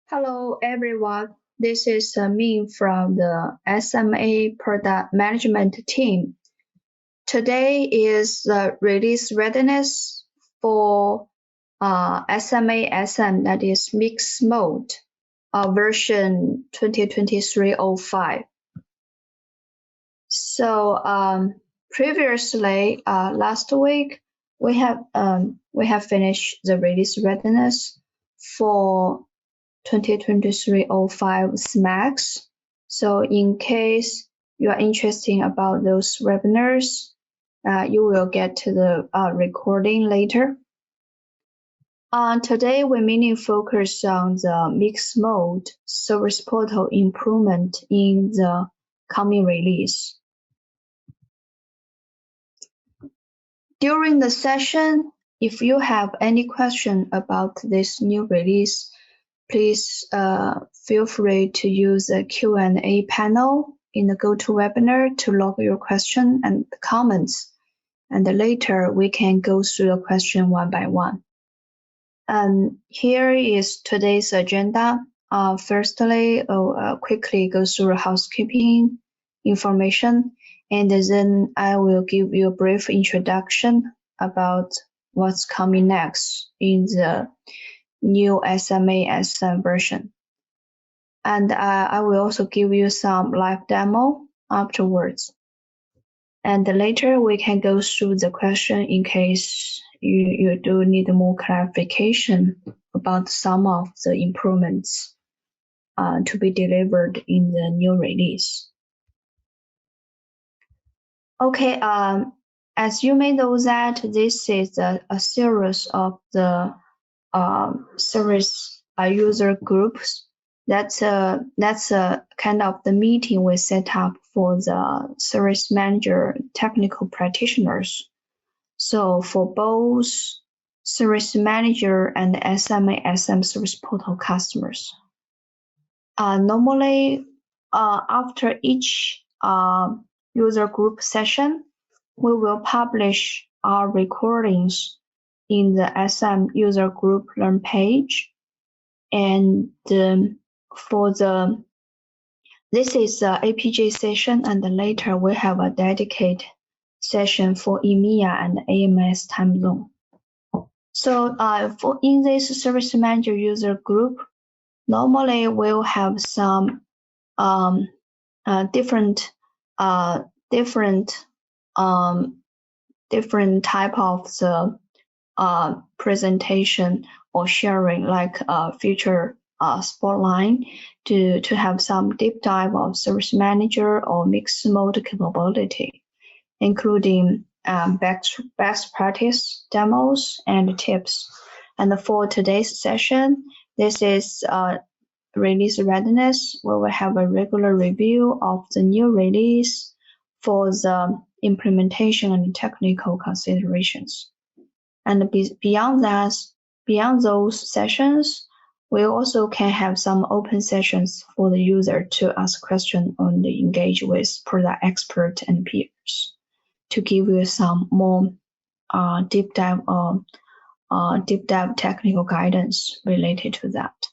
Hello everyone, this is Min from the SMA product management team. Today is the release readiness for SMA-SM, that is mixed mode, version 2023.05. So previously, last week, we have finished the release readiness for 2023.05 SMA-SM. So in case you are interested about those webinars, you will get to the recording later. Today we mainly focus on the mixed mode service portal improvement in the coming release. During the session, if you have any question about this new release, please feel free to use the Q&A panel in the GoToWebinar to log your question and comments, and later we can go through the question one by one. Here is today's agenda. Firstly, I'll quickly go through housekeeping information, and then I will give you a brief introduction about what's coming next in the new SMA-SM version. And I will also give you some live demo afterwards. And later we can go through the question in case you do need more clarification about some of the improvements to be delivered in the new release. Okay, as you may know that this is a series of the service user groups. That's a kind of the meeting we set up for the service manager technical practitioners. So for both service manager and SMA-SM service portal customers. Normally, after each user group session, we will publish our recordings in the SM user group learn page. And this is the APJ session, and later we have a dedicated session for EMEA and AMS time zone. So in this service manager user group, normally we'll have some different type of the presentation or sharing, like future spotlight to have some deep dive of service manager or mixed mode capability, including best practice demos and tips. And for today's session, this is release readiness, where we have a regular review of the new release for the implementation and technical considerations. And beyond those sessions, we also can have some open sessions for the user to ask questions and engage with product expert and peers to give you some more deep dive technical guidance related to that.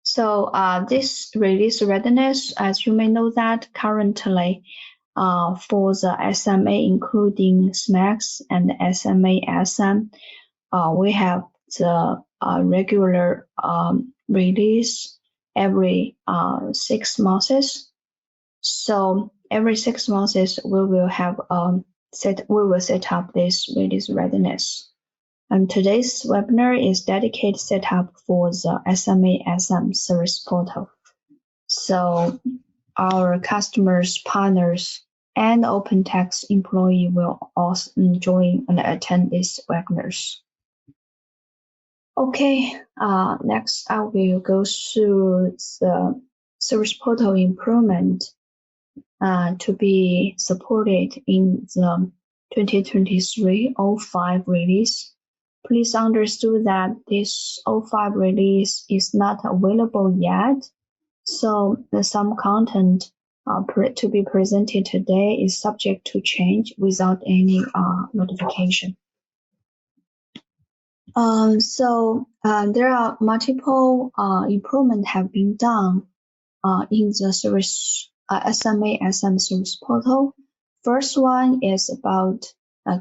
So this release readiness, as you may know that currently for the SMA, including SMA-SM and SMA-SM, we have the regular release every 6 months. So every 6 months we will have set up this release readiness. And today's webinar is dedicated setup for the SMA-SM service portal. So our customers, partners, and OpenText employee will also join and attend these webinars. Okay, next I will go through the service portal improvement to be supported in the 2023.05 release. Please understand that this 05 release is not available yet, so some content to be presented today is subject to change without any notification. There are multiple improvements have been done in the service SMA-SM service portal. First one is about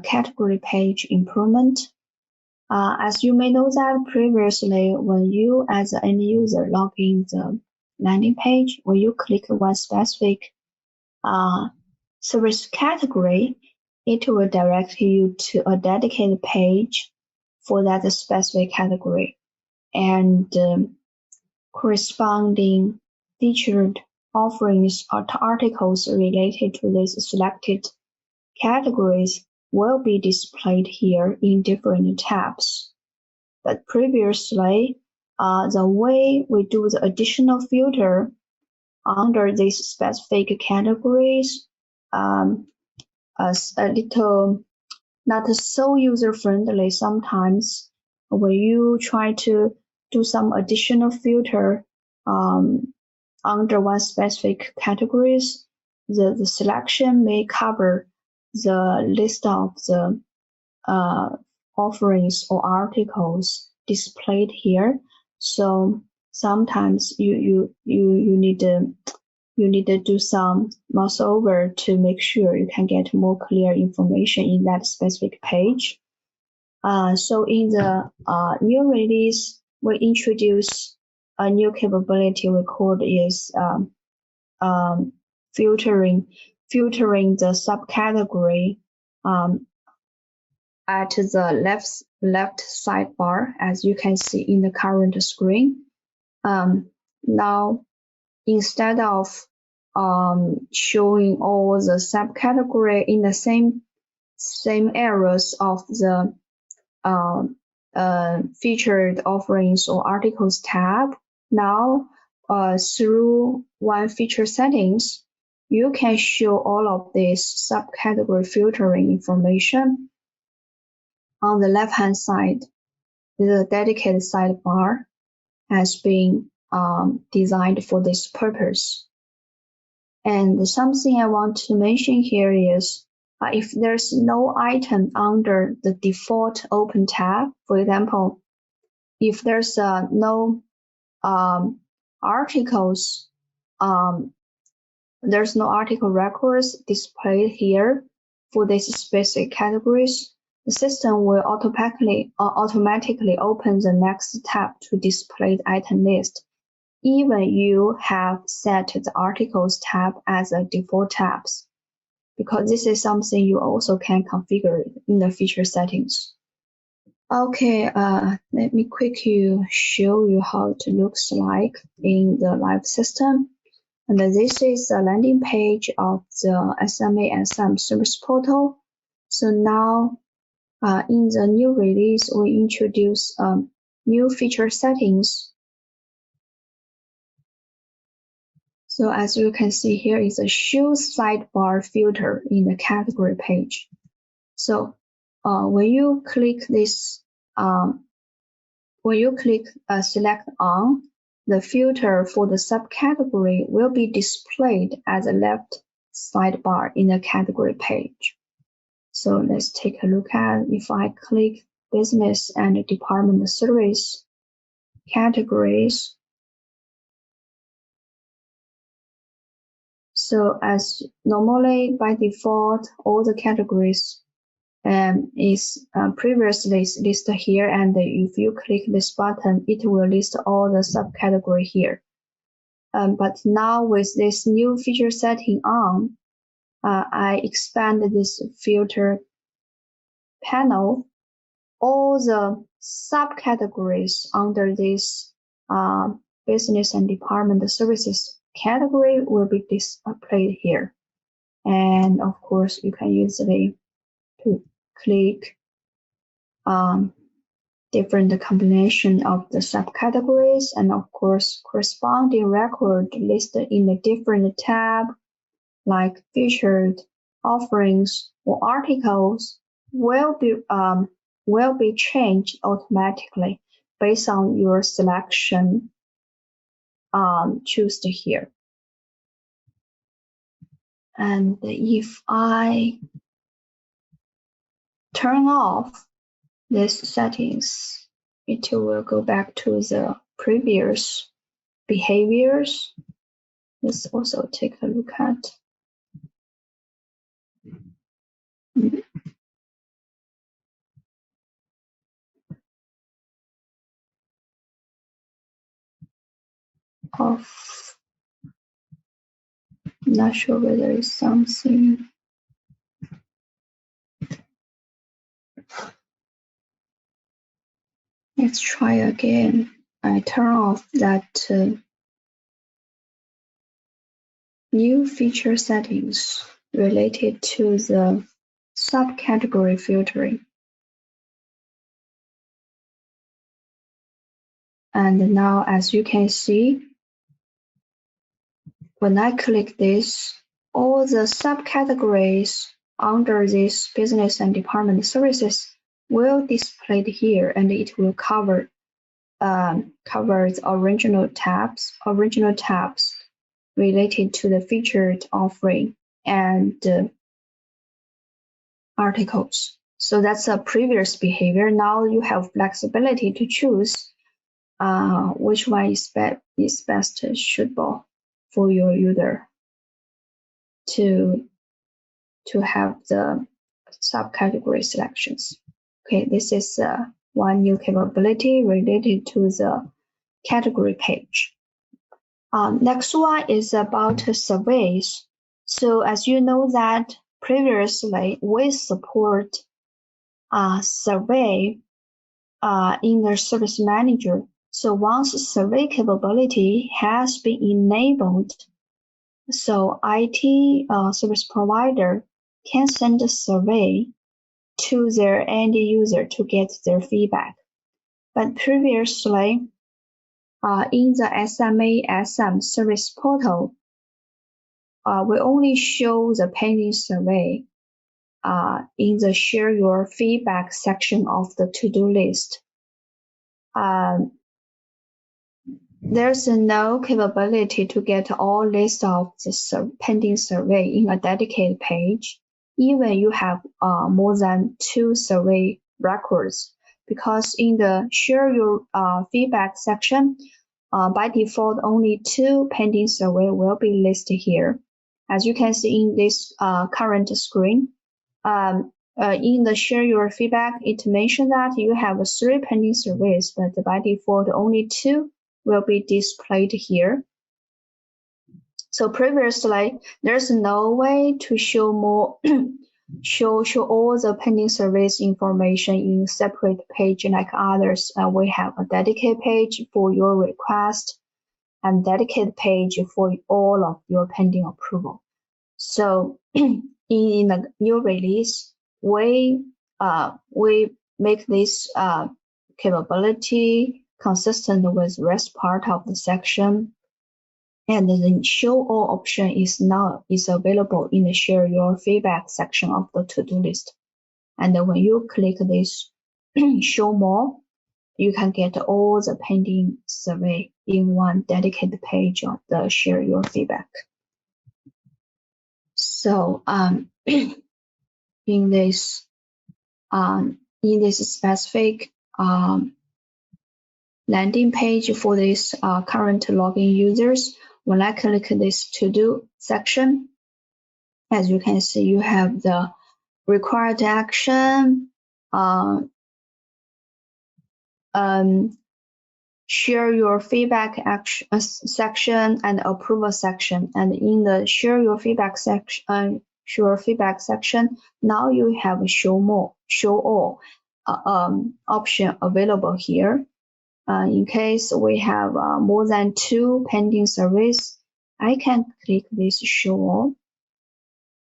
category page improvement. As you may know that previously, when you as an end user log in the landing page, when you click one specific service category, it will direct you to a dedicated page for that specific category, and corresponding featured offerings or articles related to these selected categories will be displayed here in different tabs. But previously, the way we do the additional filter under these specific categories is a little not so user-friendly sometimes. When you try to do some additional filter under one specific categories, the selection may cover the list of the offerings or articles displayed here. So sometimes you need to do some mouse over to make sure you can get more clear information in that specific page. So in the new release, we introduce a new capability we call is filtering the subcategory at the left sidebar, as you can see in the current screen. Now, instead of showing all the subcategory in the same areas of the featured offerings or articles tab, now through one feature settings, you can show all of this subcategory filtering information. On the left-hand side, the dedicated sidebar has been designed for this purpose. And something I want to mention here is if there's no item under the default open tab, for example, if there's no articles, there's no article records displayed here for these specific categories, the system will automatically open the next tab to display the item list, even you have set the articles tab as a default tabs, because this is something you also can configure in the feature settings. Okay, let me quickly show you how it looks like in the live system. And this is the landing page of the SMA-SM service portal. So now in the new release, we introduce new feature settings. So as you can see here is a show sidebar filter in the category page. So when you click this, select on, the filter for the subcategory will be displayed as a left sidebar in the category page. So let's take a look at if I click business and department service categories. So as normally by default, all the categories is previously listed here, and if you click this button, it will list all the subcategory here. But now with this new feature setting on, I expand this filter panel. All the subcategories under this business and department services category will be displayed here. And of course, you can easily click different combination of the subcategories, and of course corresponding record listed in a different tab like featured offerings or articles will be changed automatically based on your selection chosen here. And if I turn off these settings, it will go back to the previous behaviors. Let's also take a look at of, not sure whether it's something. Let's try again. I turn off that new feature settings related to the subcategory filtering. And now, as you can see, when I click this, all the subcategories under this business and department services will display here, and it will cover the original tabs related to the featured offering and articles. So that's a previous behavior. Now you have flexibility to choose which one is best suitable for your user to have the subcategory selections. Okay, this is one new capability related to the category page. Next one is about surveys. So as you know that previously we support survey in the service manager. So once survey capability has been enabled, so IT service provider can send a survey to their end user to get their feedback. But previously, in the SMA-SM service portal, we only show the pending survey in the share your feedback section of the to-do list. There's no capability to get all list of the pending survey in a dedicated page, even you have more than 2 survey records, because in the share your feedback section, by default, only 2 pending survey will be listed here. As you can see in this current screen, in the share your feedback, it mentioned that you have 3 pending surveys, but by default, only 2 will be displayed here. So previously, there's no way to show more, show all the pending surveys information in separate page like others. We have a dedicated page for your request and dedicated page for all of your pending approval. So in the new release, we make this capability consistent with rest part of the section, and the show all option is available in the share your feedback section of the to-do list. And when you click this show more, you can get all the pending survey in one dedicated page of the share your feedback. So in this specific landing page for this current login users, when I click this to-do section, as you can see, you have the required action, share your feedback action section and approval section. And in the share your feedback section, now you have show all option available here. In case we have more than 2 pending surveys, I can click this show all,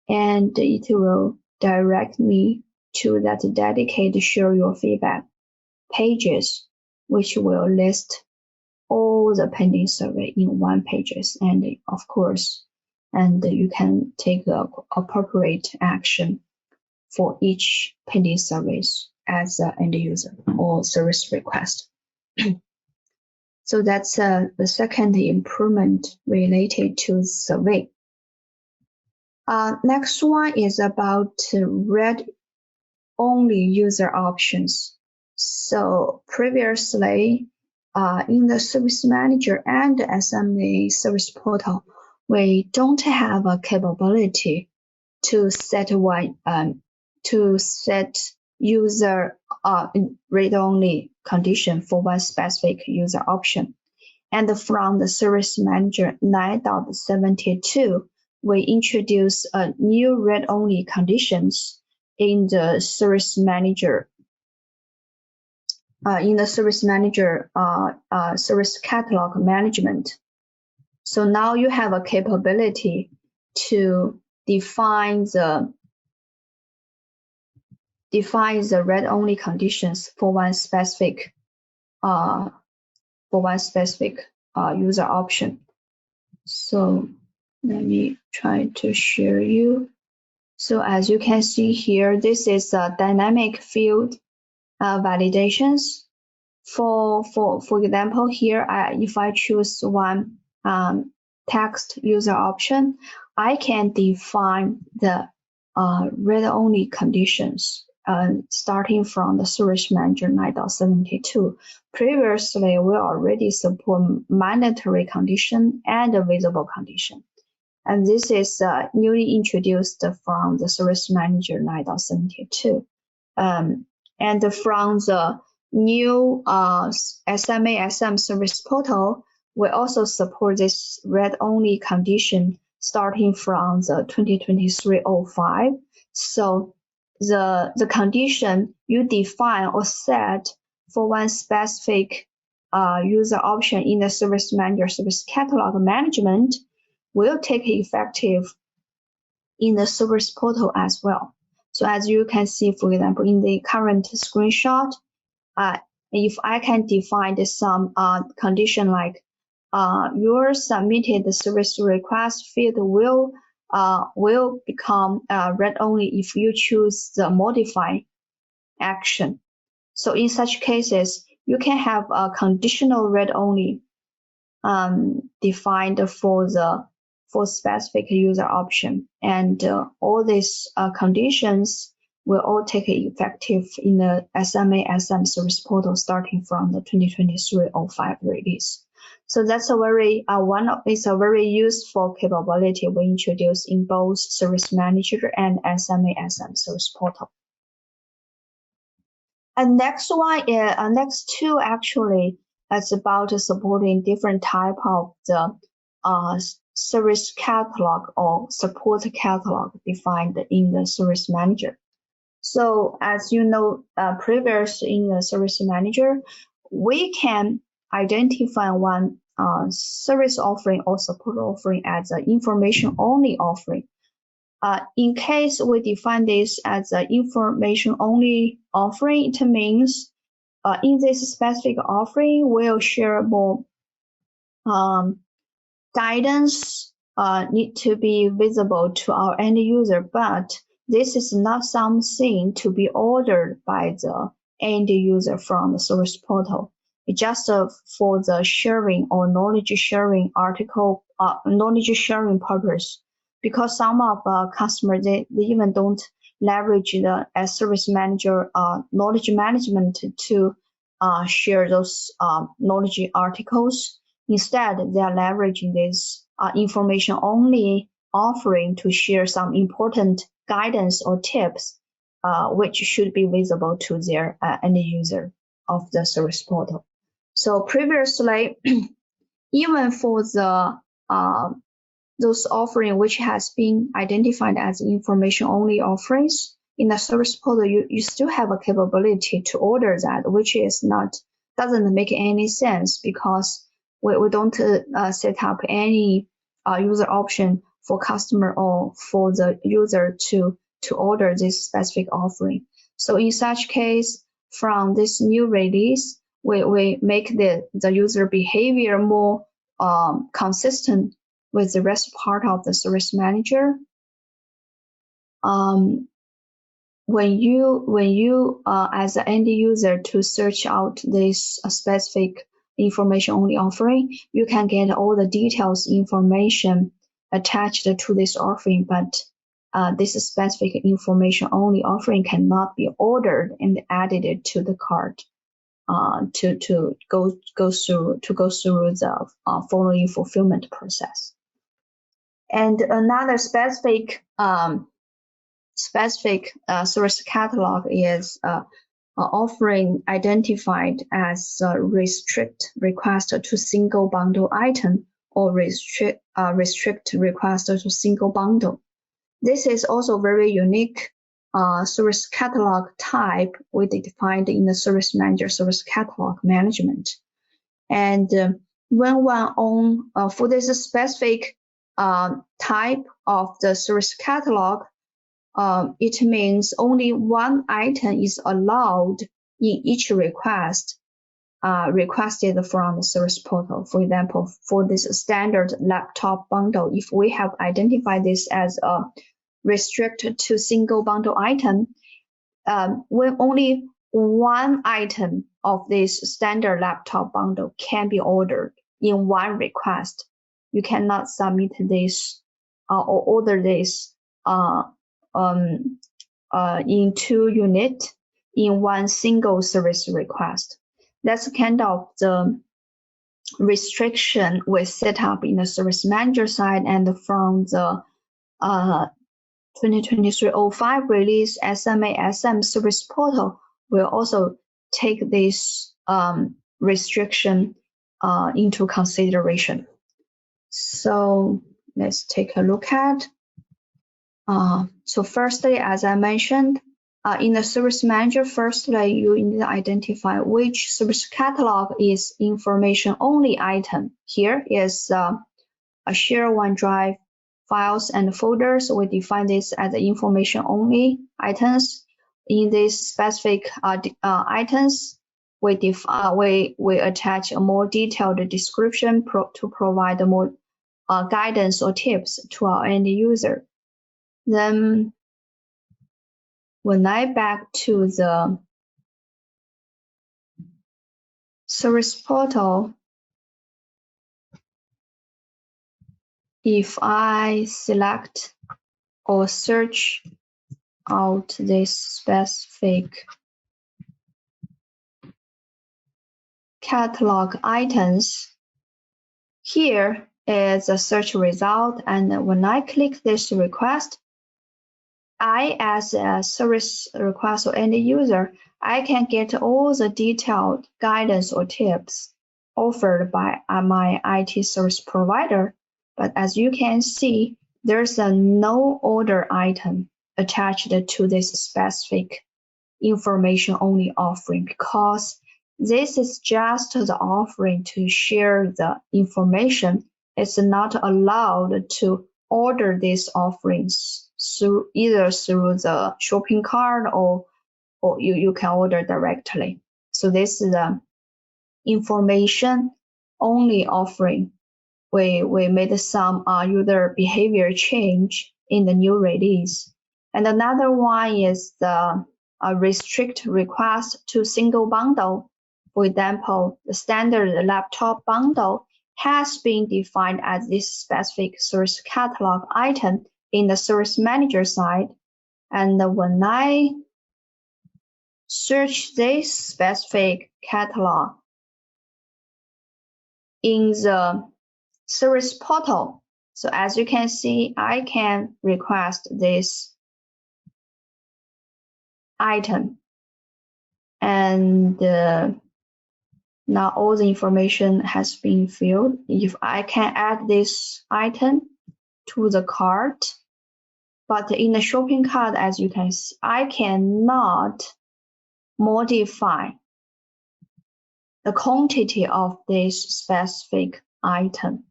and it will direct me to that dedicated share your feedback pages, which will list all the pending survey in one pages. And of course, you can take appropriate action for each pending service as an end user or service request. So that's the second improvement related to survey. Next one is about read-only user options. So previously, in the Service Manager and the SMA Service Portal, we don't have a capability to set user read-only condition for one specific user option. And from the Service Manager 9.72, we introduce a new read-only conditions in the Service Manager Service Catalog Management. So now you have a capability to define the read-only conditions for one specific user option. So let me try to share you. So as you can see here, this is a dynamic field validations. For example, here if I choose one text user option, I can define the read-only conditions starting from the Service Manager 9.72. Previously, we already support mandatory condition and a visible condition. And this is newly introduced from the Service Manager 9.72. And from the new SMA-SM Service Portal, we also support this read-only condition starting from the 2023.05. So the condition you define or set for one specific user option in the Service Manager Service Catalog Management will take effective in the Service Portal as well. So as you can see, for example, in the current screenshot, if I can define some condition like your submitted service request field will become read only if you choose the modify action. So in such cases, you can have a conditional read only defined for specific user option, and all these conditions will all take effective in the SMA-SM Service Portal starting from the 2023.05 release. So that's a very it's a very useful capability we introduced in both Service Manager and SMA-SM Service Portal. And next two actually is about supporting different type of the service catalog or support catalog defined in the Service Manager. So as you know, previous in the Service Manager, we can identify one service offering or support offering as an information-only offering. In case we define this as an information-only offering, it means in this specific offering, we'll share more guidance need to be visible to our end user, but this is not something to be ordered by the end user from the Service Portal. It's just for the sharing or knowledge sharing knowledge sharing purpose. Because some of customers, they even don't leverage the Service Manager knowledge management to share those knowledge articles. Instead, they are leveraging this information-only offering to share some important guidance or tips, which should be visible to their end user of the Service Portal. So previously, even for the those offering which has been identified as information-only offerings in the Service Portal, you still have a capability to order that, which doesn't make any sense because we don't set up any user option for customer or for the user to order this specific offering. So in such case, from this new release, we make the user behavior more consistent with the rest part of the Service Manager. When you as an end user to search out this specific information-only offering, you can get all the details information attached to this offering, but this specific information-only offering cannot be ordered and added to the cart. to go through the following fulfillment process. And another specific source catalog is offering identified as restrict request to single bundle item or restrict request to single bundle. This is also very unique service catalog type we defined in the Service Manager service catalog management. And when one for this specific type of the service catalog, it means only one item is allowed in each request requested from the service portal. For example, for this standard laptop bundle, if we have identified this as a restricted to single bundle item, when only one item of this standard laptop bundle can be ordered in one request, you cannot submit this or order this in 2 units in one single service request. That's kind of the restriction we set up in the Service Manager side, and from the 2023.05 release, SMA-SM service portal will also take this restriction into consideration. So let's take a look at. So firstly, as I mentioned, in the Service Manager, firstly, you need to identify which service catalog is information-only item. Here is a share OneDrive files and folders. We define this as information-only items. In these specific items, we attach a more detailed description to provide more guidance or tips to our end user. Then when I back to the service portal, if I select or search out this specific catalog items, here is a search result, and when I click this request, I, as a service request or end user, I can get all the detailed guidance or tips offered by my IT service provider. But as you can see, there's a no order item attached to this specific information-only offering, because this is just the offering to share the information. It's not allowed to order these offerings either through the shopping cart or you can order directly. So this is the information only offering. We made some user behavior change in the new release. And another one is the restrict request to single bundle. For example, the standard laptop bundle has been defined as this specific service catalog item in the Service Manager side. And when I search this specific catalog in the service portal, so as you can see, I can request this item. And now all the information has been filled. If I can add this item to the cart, but in the shopping cart, as you can see, I cannot modify the quantity of this specific item.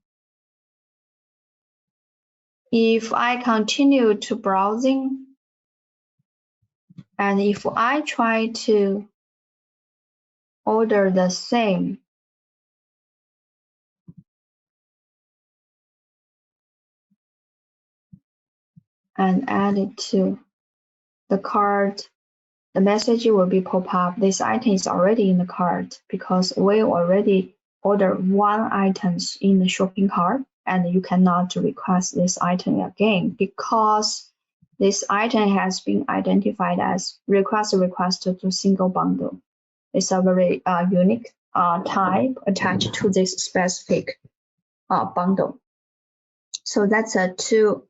If I continue to browsing, and if I try to order the same and add it to the cart, the message will be pop up. This item is already in the cart because we already ordered one item in the shopping cart, and you cannot request this item again because this item has been identified as request to single bundle. It's a very unique type attached to this specific bundle. So that's two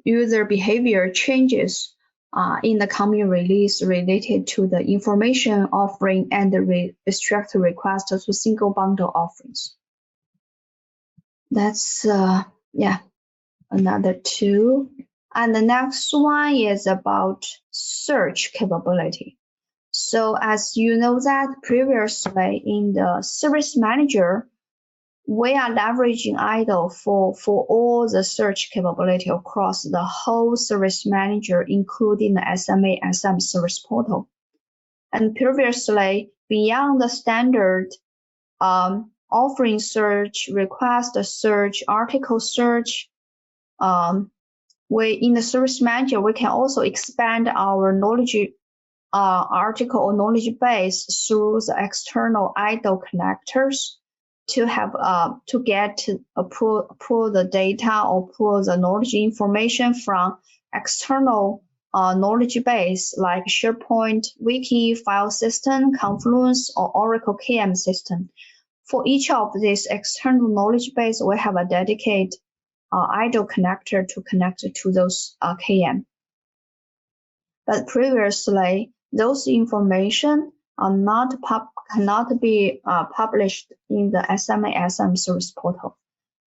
user behavior changes in the coming release related to the information offering and the restrict request to single bundle offerings. That's another two. And the next one is about search capability. So as you know that previously in the Service Manager, we are leveraging IDLE for all the search capability across the whole Service Manager, including the SMA-SM Service Portal. And previously, beyond the standard offering search, request search, article search, in the Service Manager, we can also expand our knowledge article or knowledge base through the external IDLE connectors to have to pull the data or pull the knowledge information from external knowledge base like SharePoint, Wiki, file system, Confluence, or Oracle KM system. For each of these external knowledge base, we have a dedicated IDLE connector to connect to those KM. But previously, those information are cannot be published in the SMA-SM Service Portal.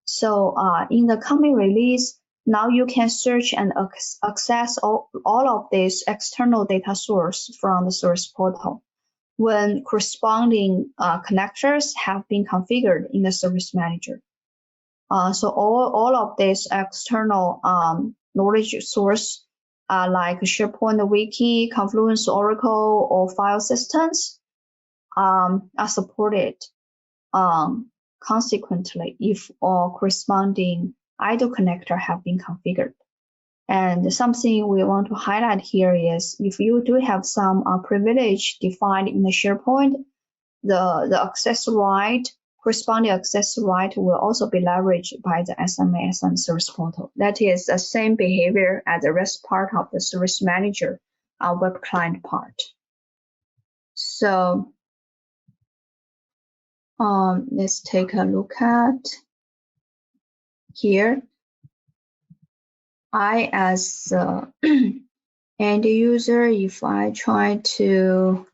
So in the coming release, now you can search and access all of these external data source from the Service Portal when corresponding connectors have been configured in the Service Manager. So all of these external knowledge source like SharePoint, Wiki, Confluence, Oracle, or file systems are supported consequently if all corresponding IDLE connector have been configured. And something we want to highlight here is if you do have some privilege defined in the SharePoint, the access right, corresponding access right will also be leveraged by the SMA-SM Service Portal. That is the same behavior as the rest part of the Service Manager web client part. So let's take a look at here. I, as end user, if I try to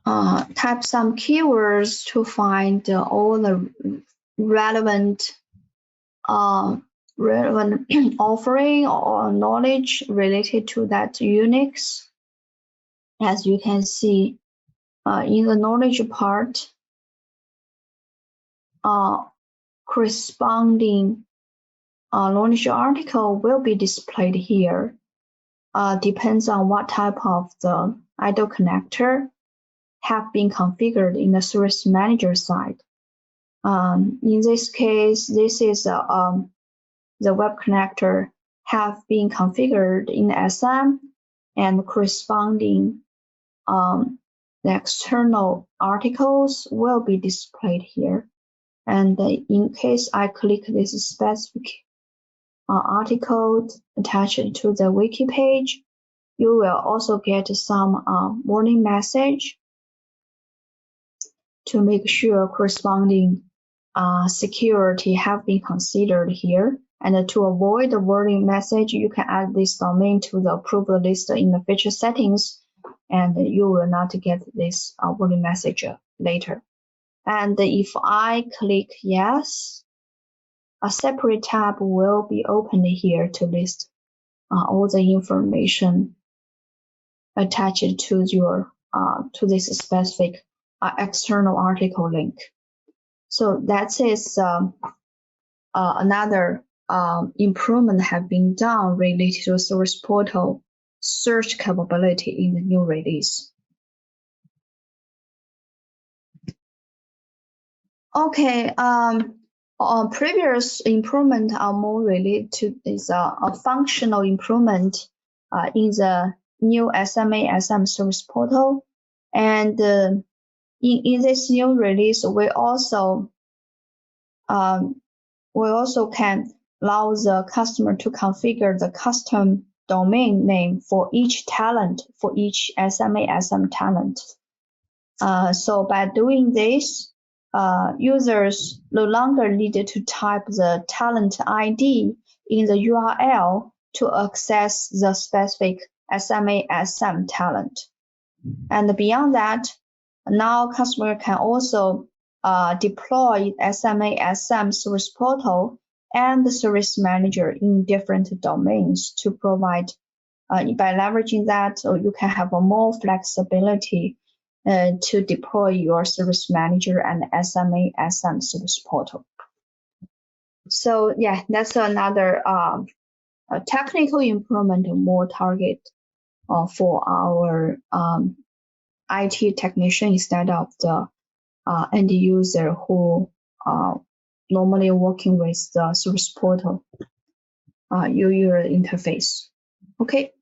type some keywords to find all the relevant offering or knowledge related to that Unix, as you can see in the knowledge part, corresponding knowledge article will be displayed here. Depends on what type of the IDLE connector have been configured in the Service Manager side. In this case, this is the web connector have been configured in SM, and corresponding the external articles will be displayed here. And in case I click this specific article attached to the wiki page, you will also get some warning message to make sure corresponding security have been considered here. And to avoid the warning message, you can add this domain to the approved list in the feature settings, and you will not get this warning message later. And if I click yes, a separate tab will be opened here to list all the information attached to your to this specific external article link. So that is another improvement have been done related to Service Portal search capability in the new release. Okay, previous improvement are more related to is a functional improvement in the new SMA-SM Service Portal, and in this new release, we also can allow the customer to configure the custom domain name for each talent, for each SMA-SM talent. So by doing this, users no longer need to type the talent ID in the URL to access the specific SMA-SM talent. And beyond that, now customer can also deploy SMA-SM service portal and the service manager in different domains to provide, by leveraging that, you can have a more flexibility to deploy your service manager and SMA-SM service portal. So yeah, that's another technical improvement, more target for our IT technician instead of the end user who normally working with the service portal user interface. Okay,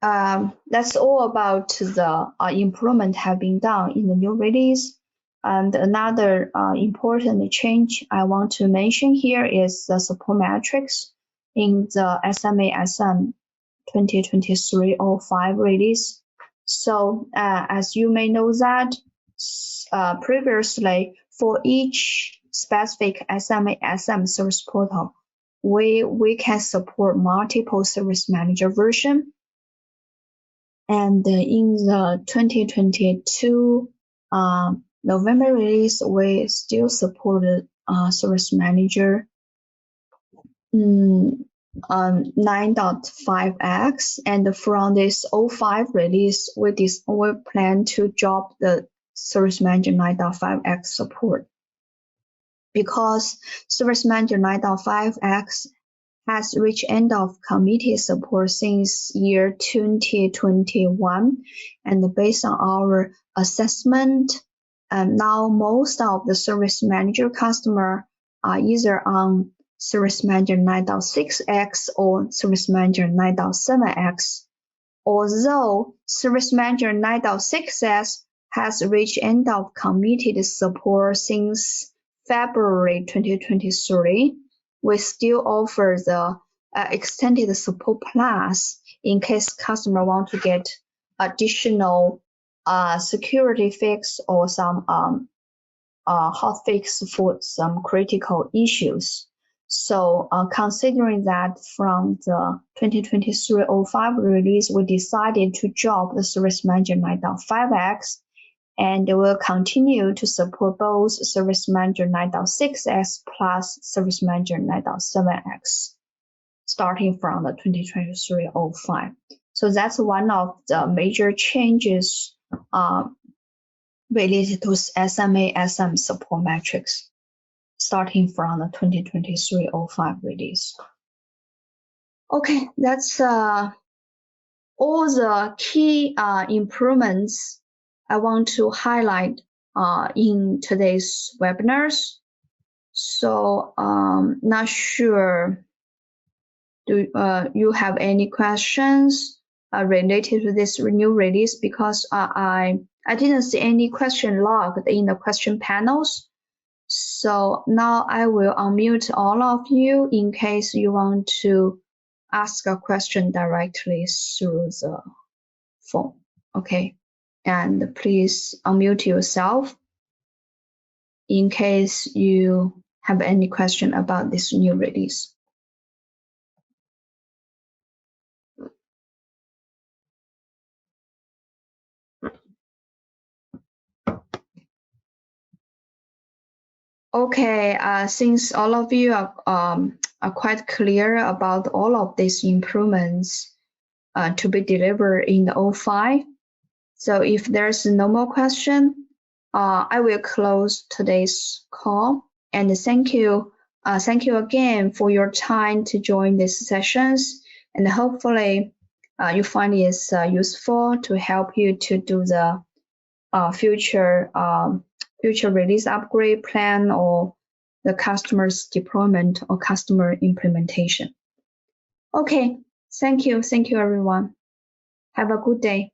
that's all about the improvement have been done in the new release. And another important change I want to mention here is the support metrics in the SMA-SM 2023.05 release. So as you may know that previously for each specific SMA-SM service portal, we can support multiple service manager version. And in the 2022 November release, we still supported service manager 9.5x, and from this 05 release, we plan to drop the service manager 9.5x support, because service manager 9.5x has reached end of committee support since year 2021, and based on our assessment, now most of the service manager customer are either on Service Manager 9.6x or Service Manager 9.7x. Although Service Manager 9.6x has reached end of committed support since February 2023, we still offer the extended support plus in case customer want to get additional security fix or some hot fix for some critical issues. So considering that from the 2023-05 release, we decided to drop the Service Manager 9.5x, and will continue to support both Service Manager 9.6x plus Service Manager 9.7x, starting from the 2023-05. So that's one of the major changes related to SMA-SM support metrics, starting from the 2023-05 release. Okay, that's all the key improvements I want to highlight in today's webinars. So not sure, do you have any questions related to this new release, because I didn't see any question logged in the question panels. So now I will unmute all of you in case you want to ask a question directly through the phone. Okay, and please unmute yourself in case you have any question about this new release. Okay, since all of you are quite clear about all of these improvements to be delivered in the 05, so if there's no more question, I will close today's call. And thank you again for your time to join these sessions, and hopefully you find it useful to help you to do the future release upgrade plan or the customer's deployment or customer implementation. Okay, thank you everyone. Have a good day.